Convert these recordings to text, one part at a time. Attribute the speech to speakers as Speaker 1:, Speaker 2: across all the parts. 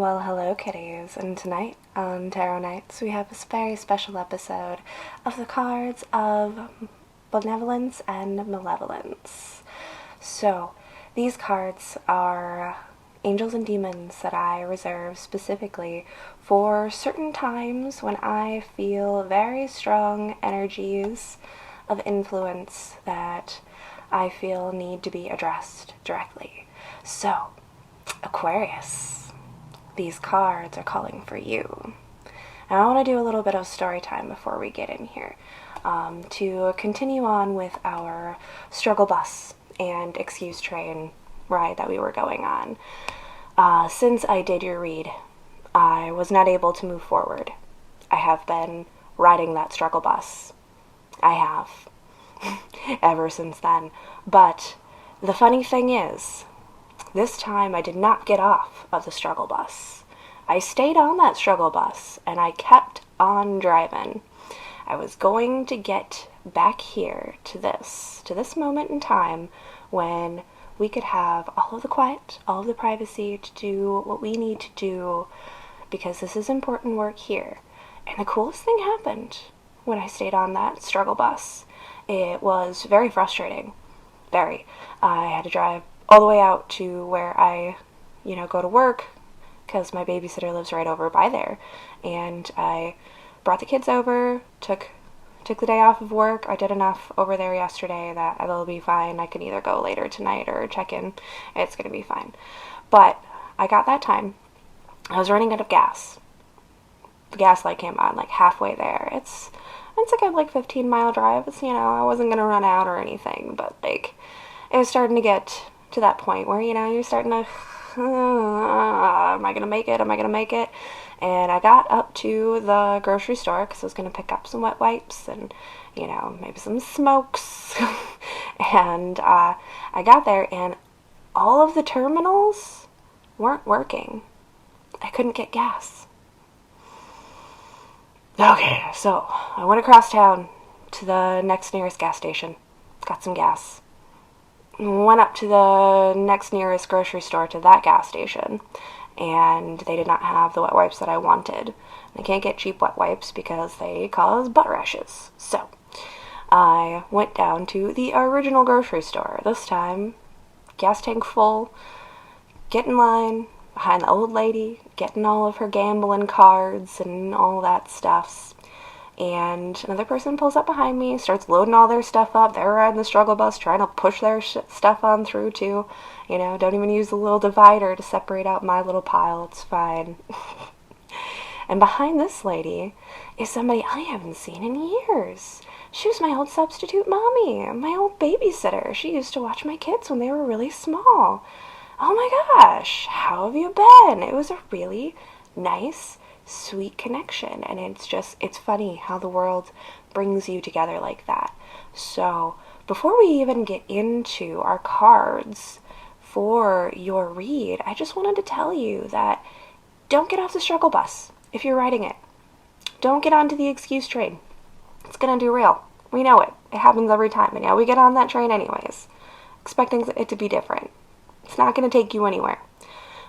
Speaker 1: Well, hello, kitties, and tonight on Tarot Nights we have this very special episode of the cards of Benevolence and Malevolence. So, these cards are angels and demons that I reserve specifically for certain times when I feel very strong energies of influence that I feel need to be addressed directly. So, Aquarius, these cards are calling for you. And I want to do a little bit of story time before we get in here, to continue on with our struggle bus and excuse train ride that we were going on. Since I did your read, I was not able to move forward. I have been riding that struggle bus. I have. Ever since then. But the funny thing is, this time I did not get off of the struggle bus. I stayed on that struggle bus and I kept on driving. I was going to get back here to this moment in time when we could have all of the quiet, all of the privacy to do what we need to do, because this is important work here. And the coolest thing happened when I stayed on that struggle bus. It was very frustrating. Very. I had to drive all the way out to where I, go to work, because my babysitter lives right over by there. And I brought the kids over, took the day off of work. I did enough over there yesterday that it'll be fine. I can either go later tonight or check in. It's going to be fine. But I got that time. I was running out of gas. The gas light came on like halfway there. It's a good 15-mile drive. It's, I wasn't going to run out or anything, but it was starting to get to that point where, you're starting to, am I going to make it? Am I going to make it? And I got up to the grocery store because I was going to pick up some wet wipes and, maybe some smokes. And I got there and all of the terminals weren't working. I couldn't get gas. Okay, so I went across town to the next nearest gas station, got some gas. Went up to the next nearest grocery store to that gas station, and they did not have the wet wipes that I wanted. I can't get cheap wet wipes because they cause butt rashes. So I went down to the original grocery store. This time, gas tank full, get in line behind the old lady, getting all of her gambling cards and all that stuff. And another person pulls up behind me, starts loading all their stuff up. They're riding the struggle bus, trying to push their stuff on through too. Don't even use the little divider to separate out my little pile. It's fine. And behind this lady is somebody I haven't seen in years. She was my old substitute mommy, my old babysitter. She used to watch my kids when they were really small. Oh my gosh, how have you been? It was a really nice, sweet connection, and it's funny how the world brings you together like that. So before we even get into our cards for your read, I just wanted to tell you that don't get off the struggle bus if you're riding it. Don't get onto the excuse train. It's gonna derail. We know it. It happens every time, and we get on that train anyways, expecting it to be different. It's not going to take you anywhere.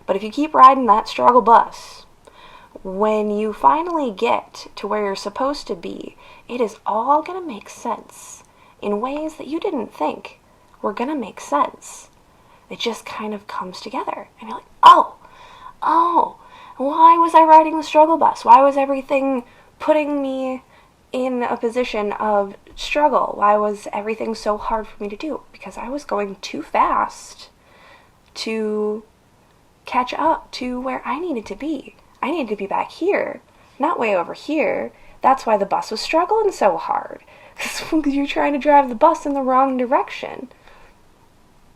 Speaker 1: But if you keep riding that struggle bus, when you finally get to where you're supposed to be, it is all going to make sense in ways that you didn't think were going to make sense. It just kind of comes together. And you're like, oh, why was I riding the struggle bus? Why was everything putting me in a position of struggle? Why was everything so hard for me to do? Because I was going too fast to catch up to where I needed to be. I needed to be back here, not way over here. That's why the bus was struggling so hard. Because you're trying to drive the bus in the wrong direction.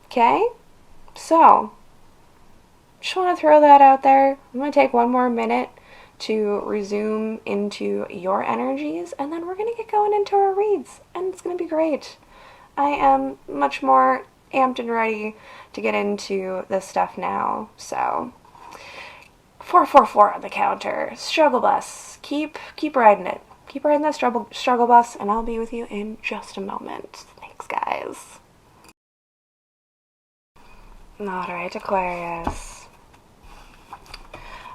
Speaker 1: Okay? So, just want to throw that out there. I'm going to take one more minute to resume into your energies, and then we're going to get going into our reads, and it's going to be great. I am much more amped and ready to get into this stuff now. So 444 on the counter. Struggle bus. Keep riding it. Keep riding that struggle bus, and I'll be with you in just a moment. Thanks, guys. Alright, Aquarius.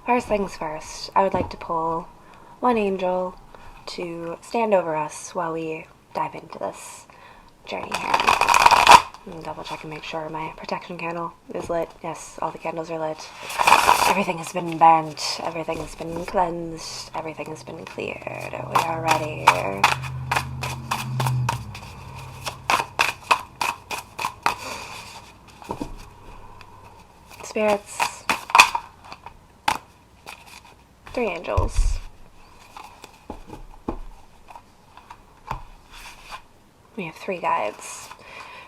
Speaker 1: First things first, I would like to pull one angel to stand over us while we dive into this journey here. Double check and make sure my protection candle is lit. Yes, all the candles are lit. Everything has been burnt. Everything has been cleansed. Everything has been cleared. We are ready. Spirits. 3 angels. We have 3 guides.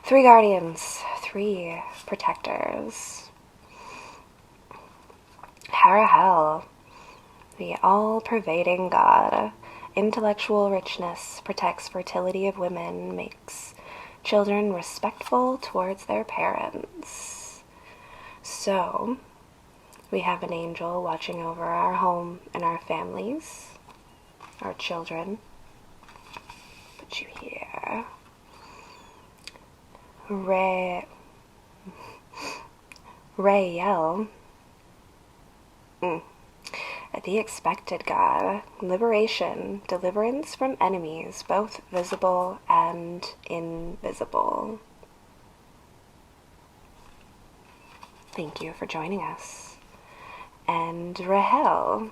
Speaker 1: 3 guardians, 3 protectors. Harahel, the all-pervading god. Intellectual richness protects fertility of women, makes children respectful towards their parents. So, we have an angel watching over our home and our families, our children. Put you here. Rael, the expected god, liberation, deliverance from enemies, both visible and invisible. Thank you for joining us. And Rahel,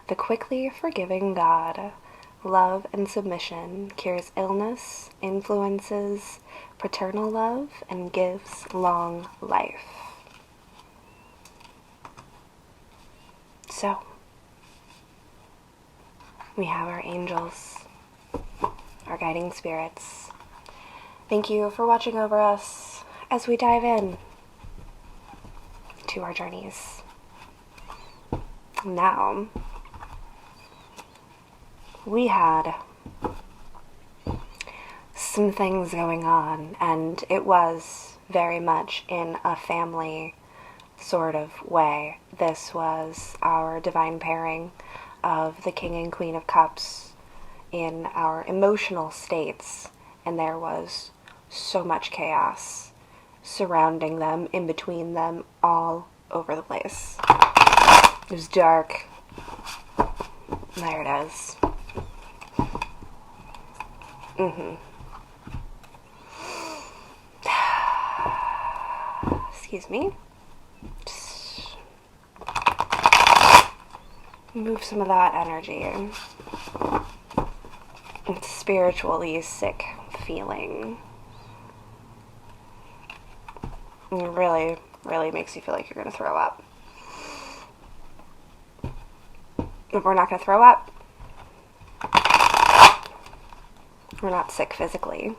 Speaker 1: the quickly forgiving god, love and submission, cures illness, influences paternal love, and gives long life. So, we have our angels, our guiding spirits. Thank you for watching over us as we dive in to our journeys. Now, we had some things going on, and it was very much in a family sort of way. This was our divine pairing of the King and Queen of Cups in our emotional states, and there was so much chaos surrounding them, in between them, all over the place. It was dark. There it is. Excuse me. Just move some of that energy. It's spiritually sick feeling. It really, really makes you feel like you're going to throw up. If we're not going to throw up, we're not sick physically.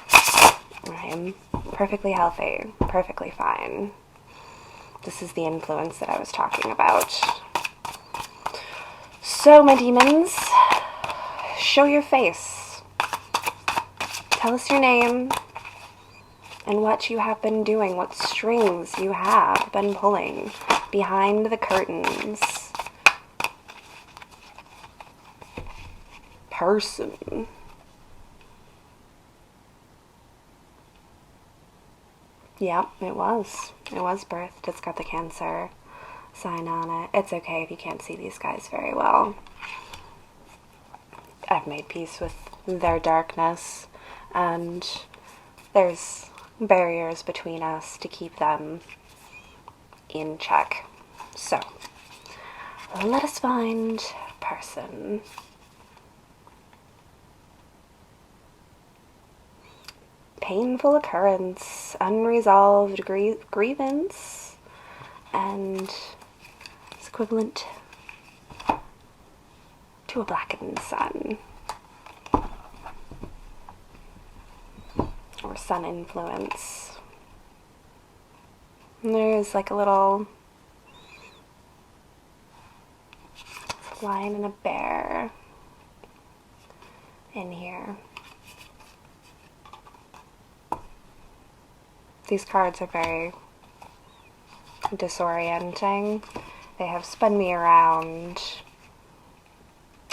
Speaker 1: I am perfectly healthy, perfectly fine. This is the influence that I was talking about. So, my demons, show your face. Tell us your name and what you have been doing, what strings you have been pulling behind the curtains. Person. Yep, it was. It was birthed. It's got the Cancer sign on it. It's okay if you can't see these guys very well. I've made peace with their darkness, and there's barriers between us to keep them in check. So, let us find person. Painful occurrence, unresolved grievance, and it's equivalent to a blackened sun, or sun influence. And there's like a little lion and a bear in here. These cards are very disorienting. They have spun me around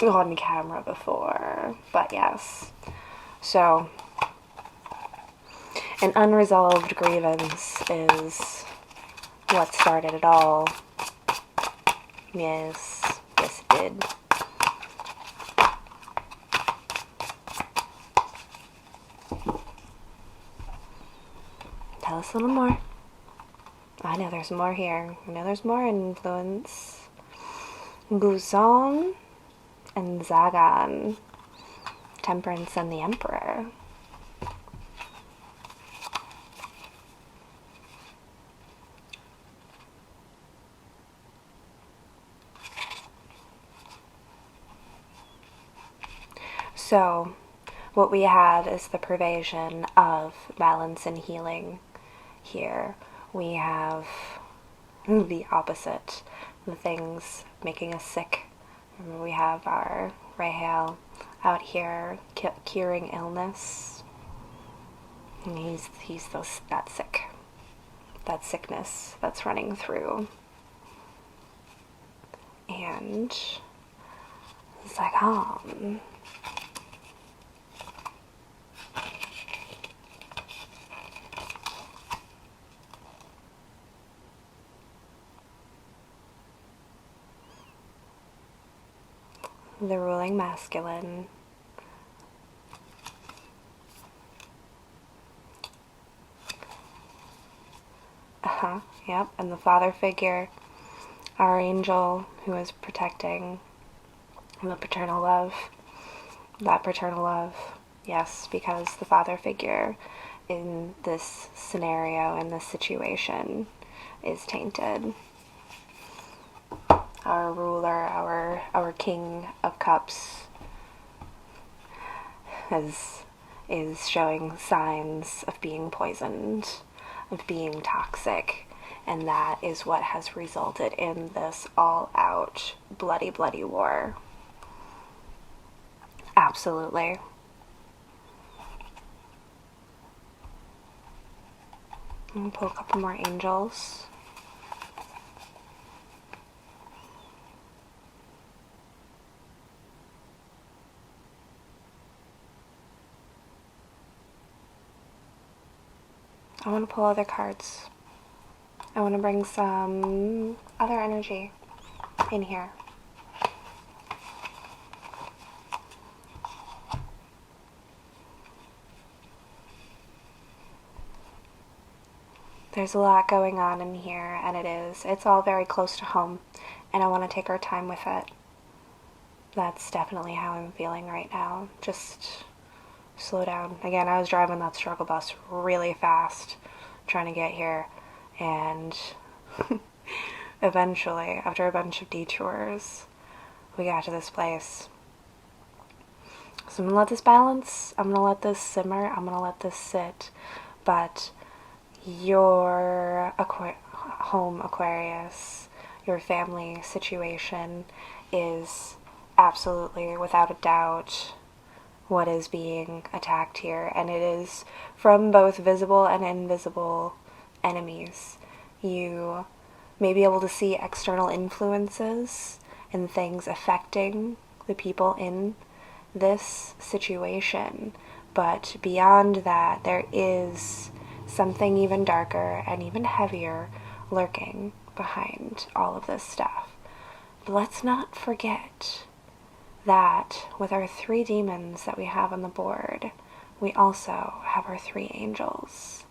Speaker 1: on camera before, but yes. So, an unresolved grievance is what started it all. Yes. Yes, it did. Tell us a little more. I know there's more here. I know there's more influence. Guzon and Zagan. Temperance and the Emperor. So, what we have is the pervasion of balance and healing here. We have the opposite, the things making us sick. We have our Rahel out here curing illness. And he's that sick. That sickness that's running through. And it's like, the ruling masculine. Yep, and the father figure, our angel who is protecting the paternal love. That paternal love, yes, because the father figure in this scenario, in this situation, is tainted. Our ruler, our king of cups is showing signs of being poisoned, of being toxic, and that is what has resulted in this all-out bloody war. Absolutely. I'm going to pull a couple more angels. I want to pull other cards. I want to bring some other energy in here. There's a lot going on in here, and it's all very close to home, and I want to take our time with it. That's definitely how I'm feeling right now. Just slow down. Again, I was driving that struggle bus really fast, trying to get here, and eventually, after a bunch of detours, we got to this place. So I'm gonna let this balance, I'm gonna let this simmer, I'm gonna let this sit, but your home Aquarius, your family situation is absolutely, without a doubt, what is being attacked here, and it is from both visible and invisible enemies. You may be able to see external influences and things affecting the people in this situation, but beyond that, there is something even darker and even heavier lurking behind all of this stuff. But let's not forget that with our 3 demons that we have on the board, we also have our 3 angels.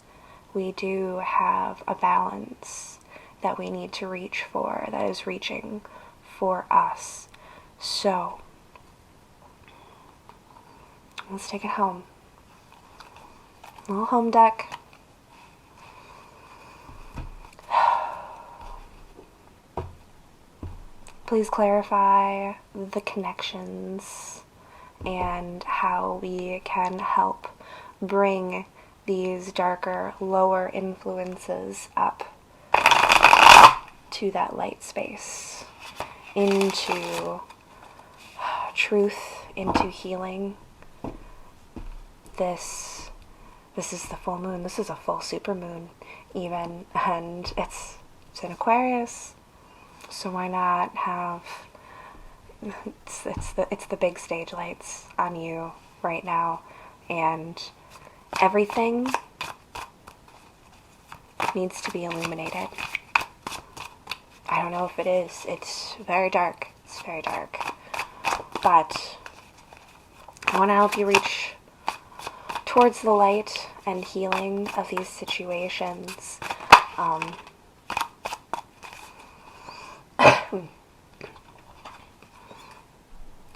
Speaker 1: We do have a balance that we need to reach for, that is reaching for us. So, let's take it home. A little home deck. Please clarify the connections and how we can help bring these darker, lower influences up to that light space, into truth, into healing. This is the full moon. This is a full supermoon even, and it's in Aquarius. So why not have it's the big stage lights on you right now, and everything needs to be illuminated. I don't know if it is. It's very dark. It's very dark. But I want to help you reach towards the light and healing of these situations. I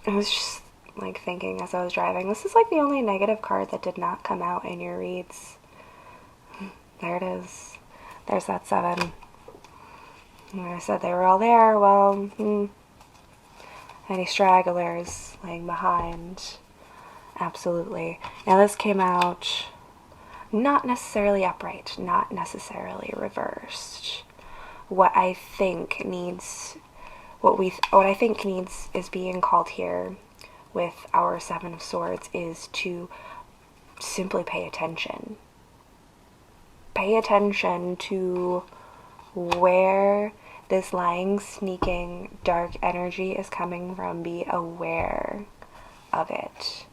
Speaker 1: was just like thinking as I was driving, this is like the only negative card that did not come out in your reads. There it is. There's that 7. And I said they were all there. Well, any stragglers laying behind? Absolutely. Now this came out not necessarily upright, not necessarily reversed. What I think needs is being called here with our 7 of Swords is to simply pay attention. Pay attention to where this lying, sneaking, dark energy is coming from. Be aware of it.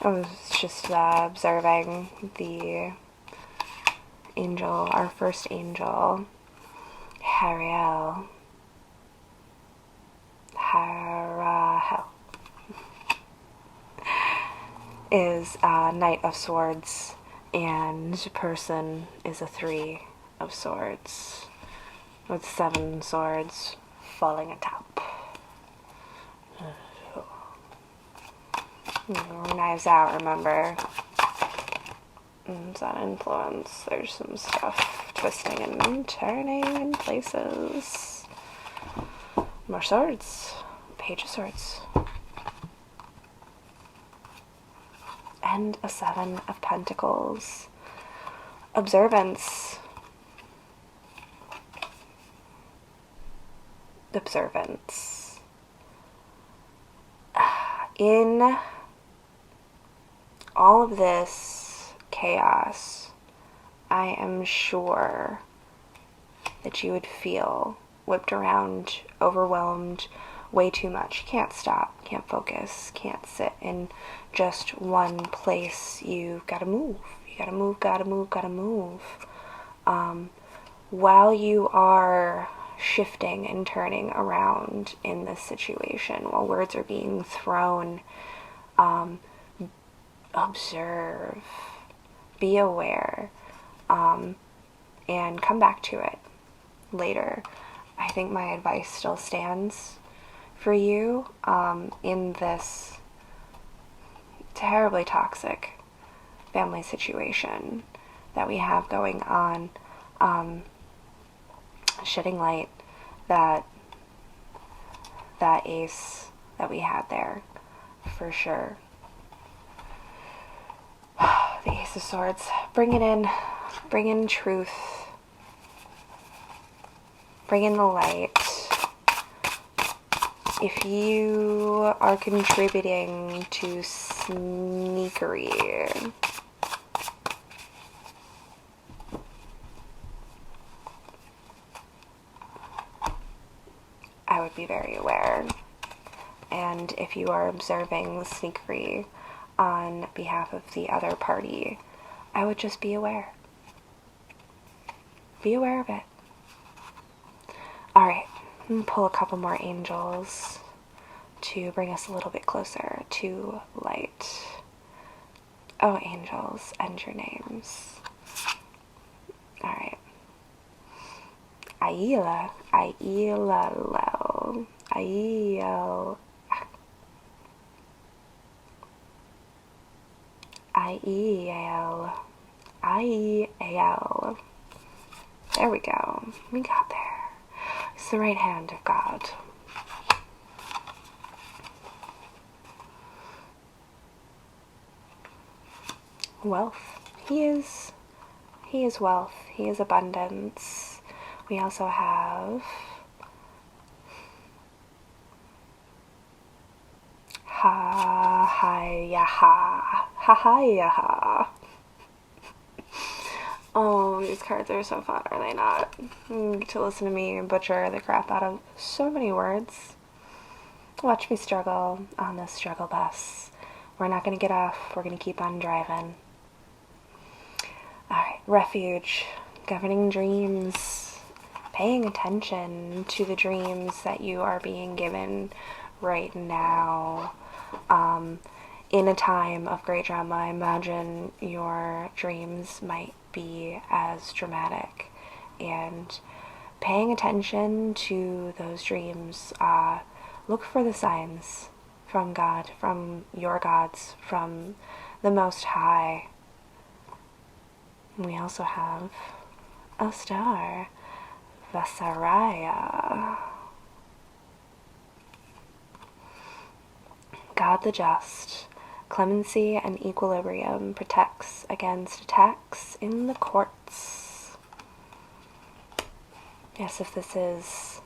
Speaker 1: I was just observing the angel, our first angel, Hariel, is a Knight of Swords, and person is a 3 of Swords, with 7 swords falling atop. Knives Out, remember? It's that influence. There's some stuff twisting and turning in places. More swords. Page of Swords. And a 7 of Pentacles. Observance. Observance. In all of this chaos, I am sure that you would feel whipped around, overwhelmed, way too much. You can't stop, can't focus, can't sit in just one place. You've got to move. You got to move, got to move, got to move. While you are shifting and turning around in this situation, while words are being thrown, observe, be aware, and come back to it later. I think my advice still stands for you in this terribly toxic family situation that we have going on. Shedding light that ace that we had there, for sure. The Ace of Swords. Bring it in. Bring in truth. Bring in the light. If you are contributing to sneakery, I would be very aware. And if you are observing the sneakery on behalf of the other party, I would just be aware. Be aware of it. Alright, I'm going to pull a couple more angels to bring us a little bit closer to light. Oh, angels, and your names. Alright. Aila, Aila, Aiel, Aiel, Aiel. There we go. We got there. It's the right hand of God. Wealth. He is wealth. He is abundance. We also have ha-ha-yaha. Ha-ha-yaha. Oh, these cards are so fun, are they not? You get to listen to me butcher the crap out of so many words. Watch me struggle on this struggle bus. We're not going to get off. We're going to keep on driving. Alright, refuge. Governing dreams. Paying attention to the dreams that you are being given right now. In a time of great drama, I imagine your dreams might be as dramatic. And paying attention to those dreams, look for the signs from God, from your gods, from the Most High. We also have a star, Vasaraya. God the just, clemency and equilibrium, protects against attacks in the courts. Yes, if this is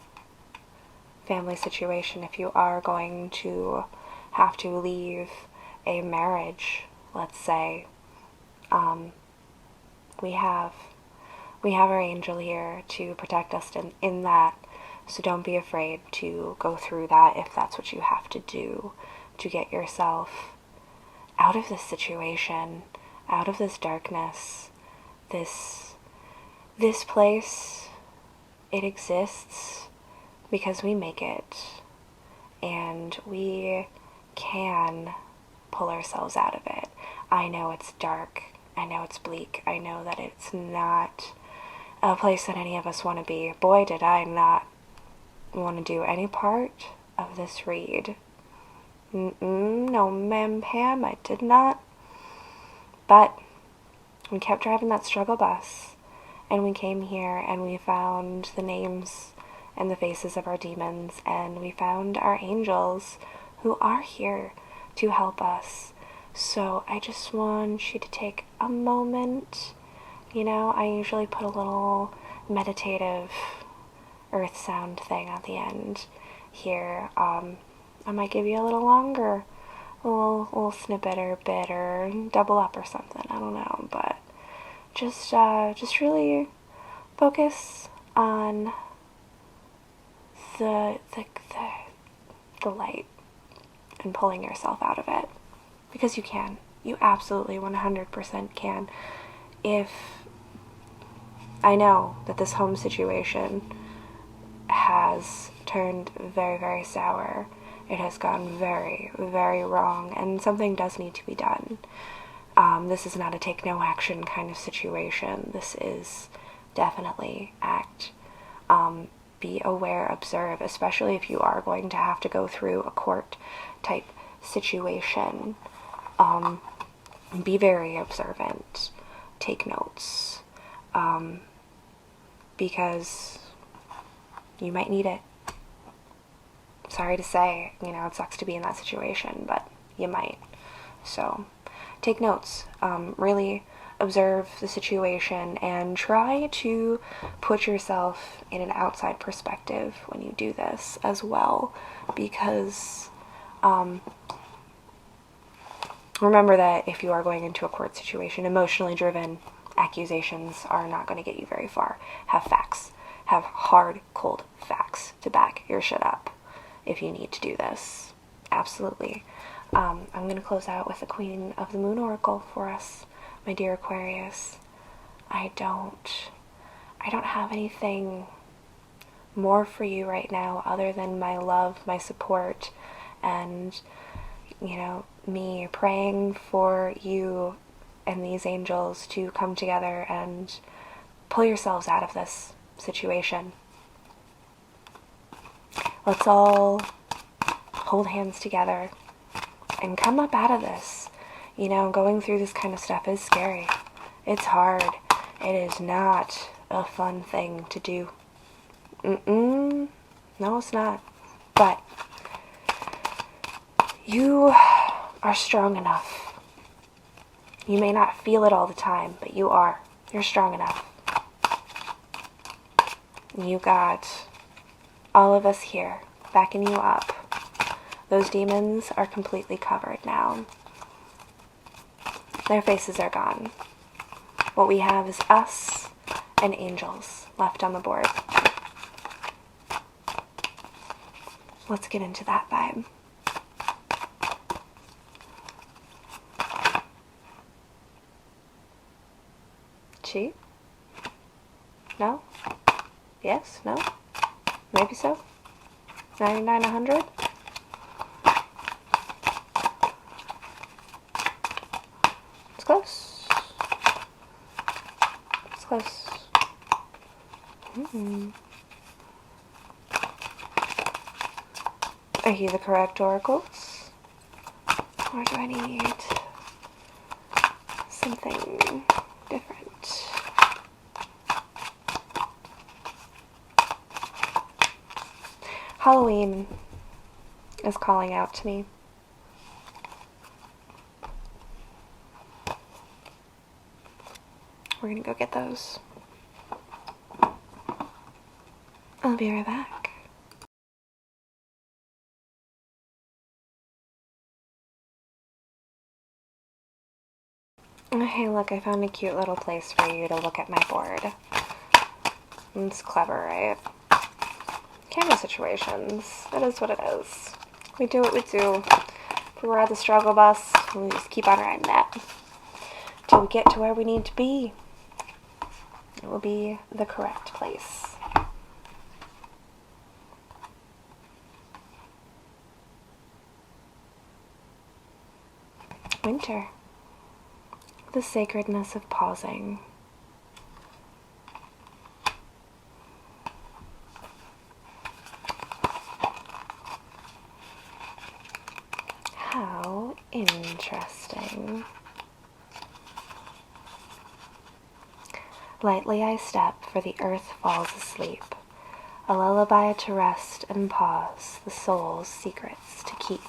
Speaker 1: family situation, if you are going to have to leave a marriage, let's say, we have our angel here to protect us in that, so don't be afraid to go through that if that's what you have to do to get yourself out of this situation, out of this darkness, this place. It exists because we make it, and we can pull ourselves out of it. I know it's dark, I know it's bleak, I know that it's not a place that any of us want to be. Boy, did I not want to do any part of this read. No, ma'am, Pam, I did not. But we kept driving that struggle bus, and we came here, and we found the names and the faces of our demons, and we found our angels who are here to help us. So I just want you to take a moment. You know, I usually put a little meditative earth sound thing at the end here. I might give you a little longer, a little snippet or bit or double up or something. I don't know, but just really focus on the light and pulling yourself out of it, because you can. You absolutely 100% can. If I know that this home situation has turned very, very sour, it has gone very, very wrong, and something does need to be done. This is not a take no action kind of situation. This is definitely act. Be aware, observe, especially if you are going to have to go through a court type situation. Be very observant. Take notes. Because you might need it. Sorry to say, it sucks to be in that situation, but you might. So, take notes. Really observe the situation and try to put yourself in an outside perspective when you do this as well, because remember that if you are going into a court situation, emotionally driven accusations are not going to get you very far. Have facts. Have hard, cold facts to back your shit up if you need to do this. Absolutely. I'm going to close out with the Queen of the Moon Oracle for us, my dear Aquarius. I don't have anything more for you right now other than my love, my support, and, me praying for you and these angels to come together and pull yourselves out of this situation. Let's all hold hands together and come up out of this. Going through this kind of stuff is scary. It's hard. It is not a fun thing to do. No, it's not. But you are strong enough. You may not feel it all the time, but you are. You're strong enough. You got all of us here backing you up. Those demons are completely covered now. Their faces are gone. What we have is us and angels left on the board. Let's get into that vibe. Cheat? No? Yes? No? Maybe so? 99, 100? It's close. It's close. Are you the correct oracles? Or do I need something different? Halloween is calling out to me. We're gonna go get those. I'll be right back. Hey, look, I found a cute little place for you to look at my board. It's clever, right? Camera situations. It is what it is. We do what we do. If we ride the struggle bus, we just keep on riding that. Till we get to where we need to be. It will be the correct place. Winter. The sacredness of pausing. How interesting. Lightly I step, for the earth falls asleep. A lullaby to rest and pause, the soul's secrets to keep.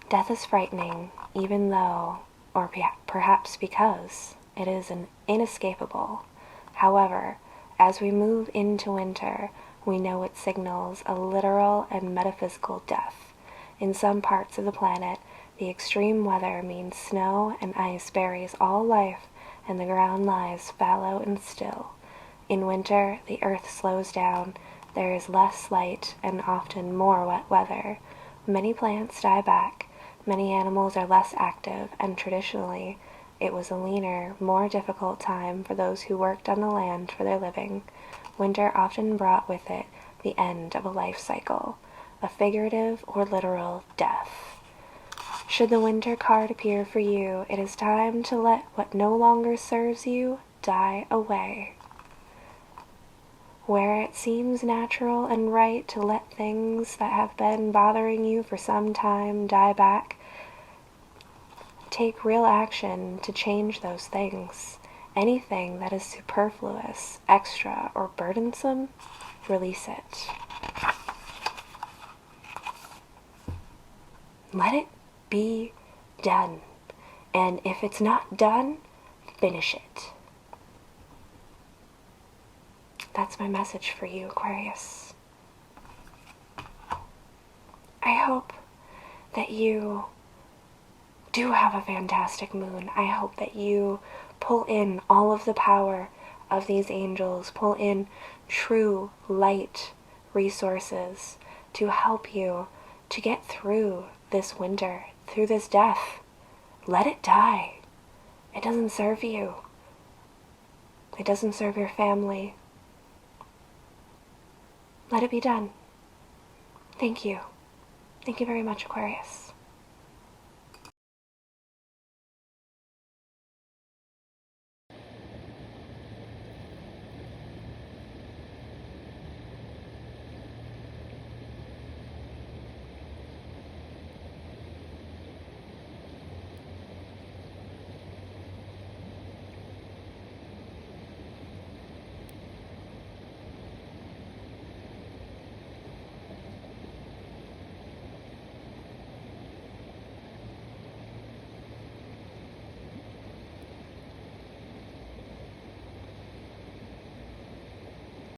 Speaker 1: Death is frightening, even though, or perhaps because, it is inescapable. However, as we move into winter, we know it signals a literal and metaphysical death. In some parts of the planet, the extreme weather means snow and ice buries all life, and the ground lies fallow and still. In winter, the earth slows down, there is less light and often more wet weather. Many plants die back, many animals are less active, and traditionally, it was a leaner, more difficult time for those who worked on the land for their living. Winter often brought with it the end of a life cycle, a figurative or literal death. Should the winter card appear for you, it is time to let what no longer serves you die away. Where it seems natural and right to let things that have been bothering you for some time die back, take real action to change those things. Anything that is superfluous, extra, or burdensome, release it. Let it be done. And if it's not done, finish it. That's my message for you, Aquarius. I hope that you do have a fantastic moon. I hope that you pull in all of the power of these angels, pull in true light resources to help you to get through this winter, through this death. Let it die. It doesn't serve you. It doesn't serve your family. Let it be done. Thank you. Thank you very much, Aquarius.